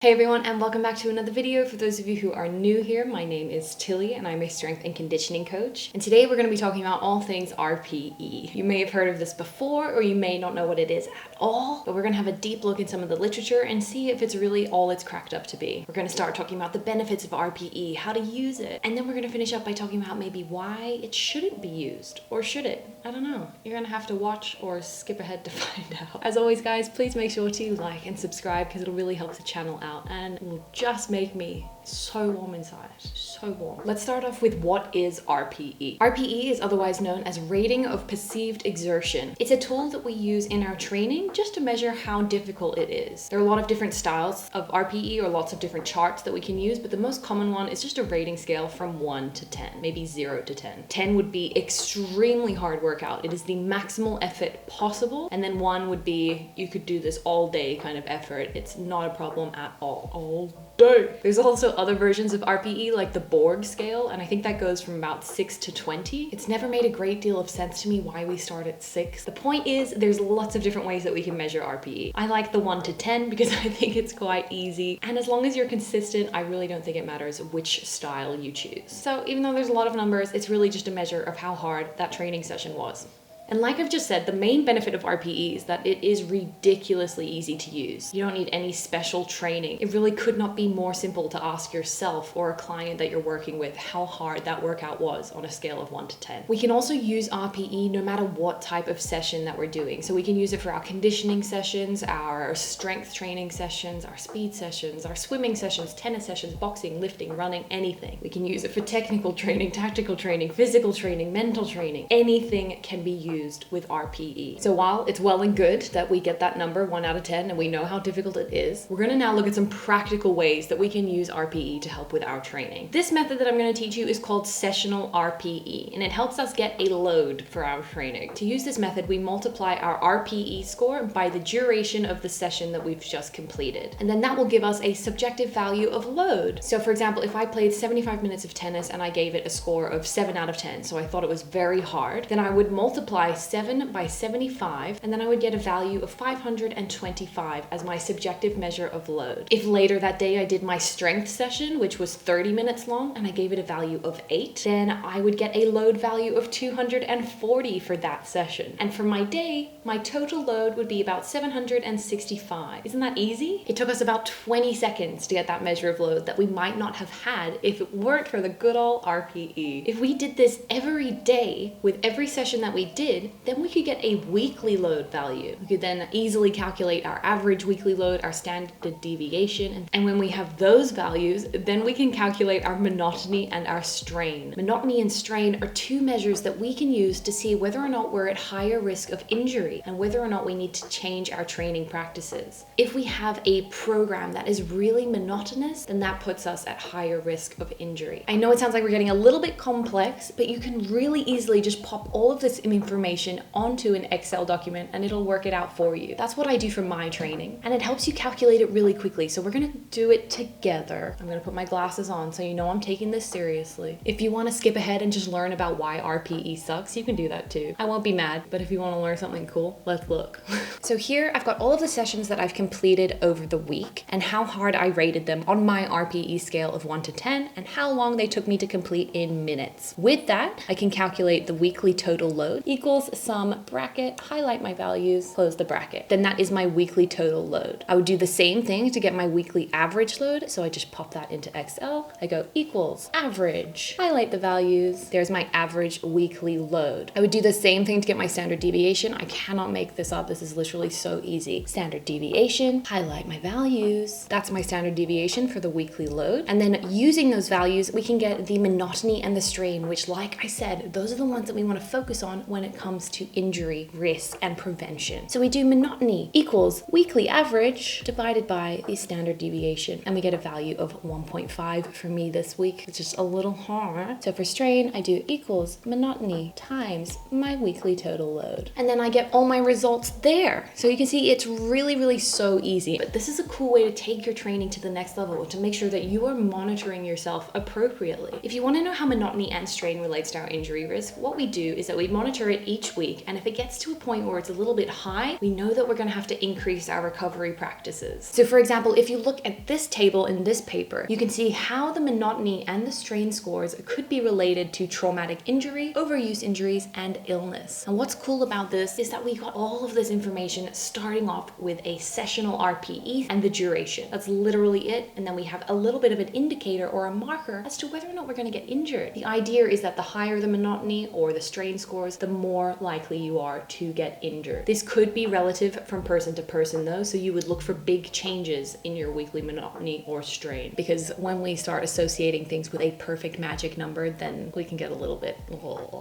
Hey everyone, and welcome back to another video. For those of you who are new here, my name is Tilly and I'm a strength and conditioning coach. And today we're going to be talking about all things RPE. You may have heard of this before or you may not know what it is at all, but we're going to have a deep look in some of the literature and see if it's really all it's cracked up to be. We're going to start talking about the benefits of RPE, how to use it, and then we're going to finish up by talking about maybe why it shouldn't be used, or should it? I don't know. You're going to have to watch or skip ahead to find out. As always guys, please make sure to like and subscribe because it'll really help the channel out and will just make me so warm inside, so warm. Let's start off with what is RPE. RPE is otherwise known as rating of perceived exertion. It's a tool that we use in our training just to measure how difficult it is. There are a lot of different styles of RPE or lots of different charts that we can use, but the most common one is just a rating scale from 1 to 10, maybe 0 to 10. 10 would be extremely hard workout. It is the maximal effort possible, and then 1 would be you could do this all day kind of effort. It's not a problem at all day. There's also other versions of RPE like the Borg scale, and I think that goes from about 6 to 20. It's never made a great deal of sense to me why we start at 6. The point is there's lots of different ways that we can measure RPE. I like the 1 to 10 because I think it's quite easy, and as long as you're consistent, I really don't think it matters which style you choose. So even though there's a lot of numbers, it's really just a measure of how hard that training session was. And like I've just said, the main benefit of RPE is that it is ridiculously easy to use. You don't need any special training. It really could not be more simple to ask yourself or a client that you're working with how hard that workout was on a scale of 1 to 10. We can also use RPE no matter what type of session that we're doing. So we can use it for our conditioning sessions, our strength training sessions, our speed sessions, our swimming sessions, tennis sessions, boxing, lifting, running, anything. We can use it for technical training, tactical training, physical training, mental training. Anything can be used with RPE. So while it's well and good that we get that number 1 out of 10 and we know how difficult it is, we're going to now look at some practical ways that we can use RPE to help with our training. This method that I'm going to teach you is called sessional RPE, and it helps us get a load for our training. To use this method, we multiply our RPE score by the duration of the session that we've just completed, and then that will give us a subjective value of load. So for example, if I played 75 minutes of tennis and I gave it a score of 7 out of 10, so I thought it was very hard, then I would multiply 7 by 75, and then I would get a value of 525 as my subjective measure of load. If later that day I did my strength session, which was 30 minutes long, and I gave it a value of 8, then I would get a load value of 240 for that session. And for my day, my total load would be about 765. Isn't that easy? It took us about 20 seconds to get that measure of load that we might not have had if it weren't for the good old RPE. If we did this every day with every session that we did, then we could get a weekly load value. We could then easily calculate our average weekly load, our standard deviation, and when we have those values, then we can calculate our monotony and our strain. Monotony and strain are two measures that we can use to see whether or not we're at higher risk of injury and whether or not we need to change our training practices. If we have a program that is really monotonous, then that puts us at higher risk of injury. I know it sounds like we're getting a little bit complex, but you can really easily just pop all of this information onto an Excel document and it'll work it out for you. That's what I do for my training, and it helps you calculate it really quickly. So we're gonna do it together. I'm gonna put my glasses on so you know I'm taking this seriously. If you want to skip ahead and just learn about why RPE sucks, you can do that too. I won't be mad, but if you want to learn something cool, let's look. So here I've got all of the sessions that I've completed over the week and how hard I rated them on my RPE scale of 1 to 10 and how long they took me to complete in minutes. With that, I can calculate the weekly total load equals sum bracket, highlight my values, close the bracket. Then that is my weekly total load. I would do the same thing to get my weekly average load. So I just pop that into Excel. I go equals average, highlight the values. There's my average weekly load. I would do the same thing to get my standard deviation. I cannot make this up. This is literally so easy. Standard deviation, highlight my values. That's my standard deviation for the weekly load. And then using those values, we can get the monotony and the strain, which like I said, those are the ones that we want to focus on when it comes to injury, risk, and prevention. So we do monotony equals weekly average divided by the standard deviation, and we get a value of 1.5 for me this week, which is a little hard. So for strain, I do equals monotony times my weekly total load. And then I get all my results there. So you can see it's really so easy. But this is a cool way to take your training to the next level, to make sure that you are monitoring yourself appropriately. If you want to know how monotony and strain relates to our injury risk, what we do is that we monitor it each week, and if it gets to a point where it's a little bit high, we know that we're going to have to increase our recovery practices. So for example, if you look at this table in this paper, you can see how the monotony and the strain scores could be related to traumatic injury, overuse injuries, and illness. And what's cool about this is that we got all of this information starting off with a sessional RPE and the duration. That's literally it. And then we have a little bit of an indicator or a marker as to whether or not we're going to get injured. The idea is that the higher the monotony or the strain scores, the more likely you are to get injured. This could be relative from person to person though, so you would look for big changes in your weekly monotony or strain, because when we start associating things with a perfect magic number, then we can get a little bit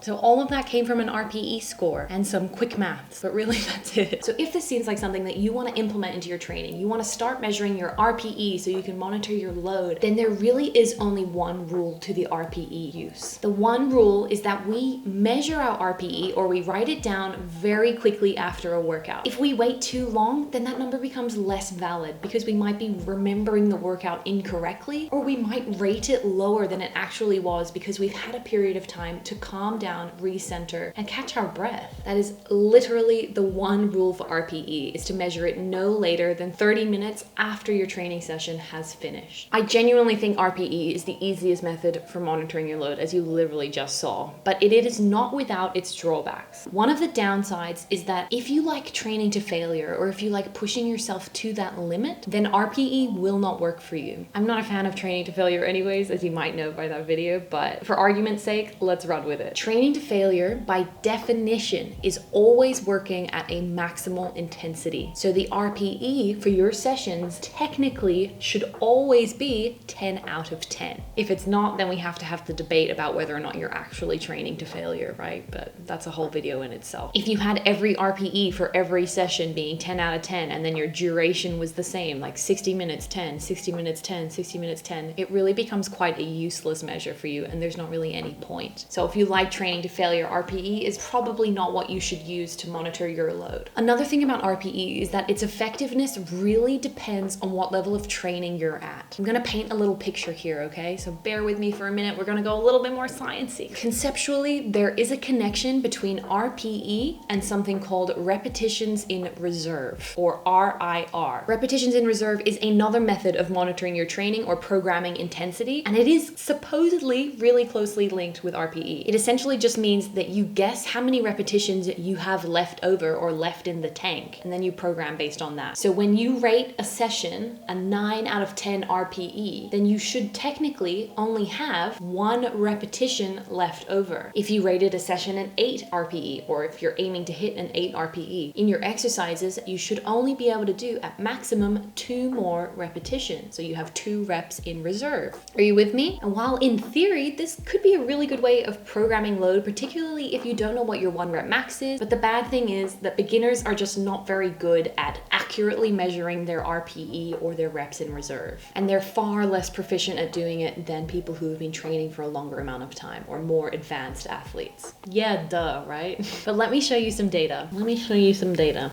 So all of that came from an RPE score and some quick maths, but really that's it. So if this seems like something that you want to implement into your training, you want to start measuring your RPE so you can monitor your load, then there really is only one rule to the RPE use. The one rule is that we measure our RPE, or we write it down very quickly after a workout. If we wait too long, then that number becomes less valid because we might be remembering the workout incorrectly, or we might rate it lower than it actually was because we've had a period of time to calm down, recenter, and catch our breath. That is literally the one rule for RPE, is to measure it no later than 30 minutes after your training session has finished. I genuinely think RPE is the easiest method for monitoring your load, as you literally just saw, but it is not without its drawbacks. One of the downsides is that if you like training to failure, or if you like pushing yourself to that limit, then RPE will not work for you. I'm not a fan of training to failure anyways, as you might know by that video, but for argument's sake, let's run with it. Training to failure, by definition, is always working at a maximal intensity. So the RPE for your sessions technically should always be 10 out of 10. If it's not, then we have to have the debate about whether or not you're actually training to failure, right? But that's a whole video in itself. If you had every RPE for every session being 10 out of 10, and then your duration was the same, like 60 minutes 10, 60 minutes 10, 60 minutes 10, it really becomes quite a useless measure for you, and there's not really any point. So if you like training to failure, RPE is probably not what you should use to monitor your load. Another thing about RPE is that its effectiveness really depends on what level of training you're at. I'm gonna paint a little picture here, okay? So bear with me for a minute. We're gonna go a little bit more sciencey. Conceptually, there is a connection between RPE and something called repetitions in reserve, or RIR. Repetitions in reserve is another method of monitoring your training or programming intensity, and it is supposedly really closely linked with RPE. It essentially just means that you guess how many repetitions you have left over or left in the tank, and then you program based on that. So when you rate a session a 9 out of 10 RPE, then you should technically only have 1 repetition left over. If you rated a session an 8 RPE, or if you're aiming to hit an 8 RPE, in your exercises, you should only be able to do at maximum 2 more repetitions. So you have 2 reps in reserve. Are you with me? And while in theory, this could be a really good way of programming load, particularly if you don't know what your 1 rep max is, but the bad thing is that beginners are just not very good at accurately measuring their RPE or their reps in reserve. And they're far less proficient at doing it than people who have been training for a longer amount of time, or more advanced athletes. Yeah, duh, right? But let me show you some data.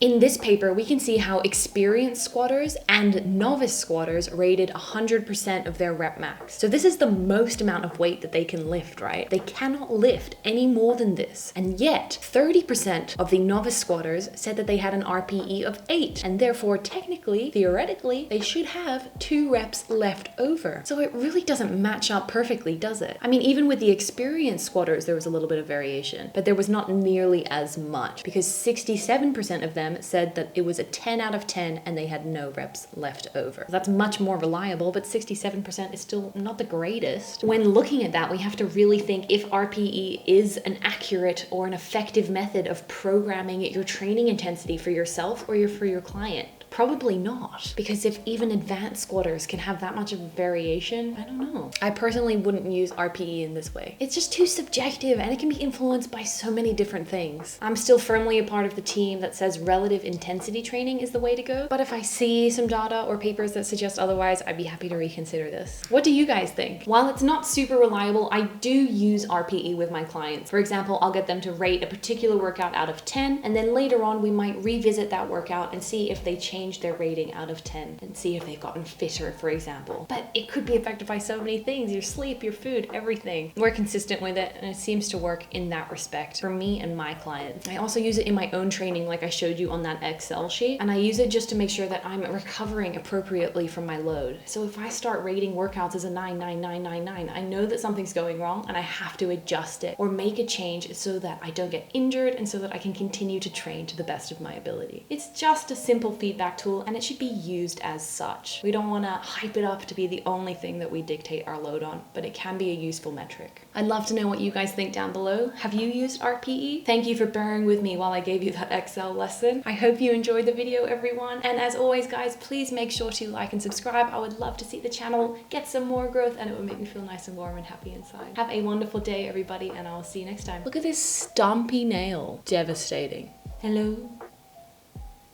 In this paper, we can see how experienced squatters and novice squatters rated 100% of their rep max. So this is the most amount of weight that they can lift, right? They cannot lift any more than this. And yet, 30% of the novice squatters said that they had an RPE of 8, and therefore, technically, theoretically, they should have 2 reps left over. So it really doesn't match up perfectly, does it? I mean, even with the experienced squatters, there was a little bit of variation, but there was not nearly as much, because 67% of them said that it was a 10 out of 10 and they had no reps left over. That's much more reliable, but 67% is still not the greatest. When looking at that, we have to really think if RPE is an accurate or an effective method of programming your training intensity for yourself or for your client. Probably not, because if even advanced squatters can have that much of a variation, I don't know. I personally wouldn't use RPE in this way. It's just too subjective, and it can be influenced by so many different things. I'm still firmly a part of the team that says relative intensity training is the way to go, but if I see some data or papers that suggest otherwise, I'd be happy to reconsider this. What do you guys think? While it's not super reliable, I do use RPE with my clients. For example, I'll get them to rate a particular workout out of 10, and then later on we might revisit that workout and see if they change change their rating out of 10 and see if they've gotten fitter, for example. But it could be affected by so many things: your sleep, your food, everything. We're consistent with it, and it seems to work in that respect for me and my clients. I also use it in my own training, like I showed you on that Excel sheet, and I use it just to make sure that I'm recovering appropriately from my load. So if I start rating workouts as a 9, 9, 9, 9, 9, I know that something's going wrong and I have to adjust it or make a change so that I don't get injured and so that I can continue to train to the best of my ability. It's just a simple feedback tool, and it should be used as such. We don't want to hype it up to be the only thing that we dictate our load on, but it can be a useful metric. I'd love to know what you guys think down below. Have you used RPE? Thank you for bearing with me while I gave you that Excel lesson. I hope you enjoyed the video, everyone. And as always, guys, please make sure to like and subscribe. I would love to see the channel get some more growth, and it would make me feel nice and warm and happy inside. Have a wonderful day, everybody, and I'll see you next time. Look at this stumpy nail. Devastating. Hello,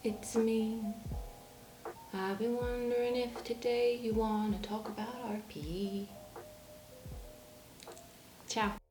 it's me. I've been wondering if today you want to talk about RPE. Ciao.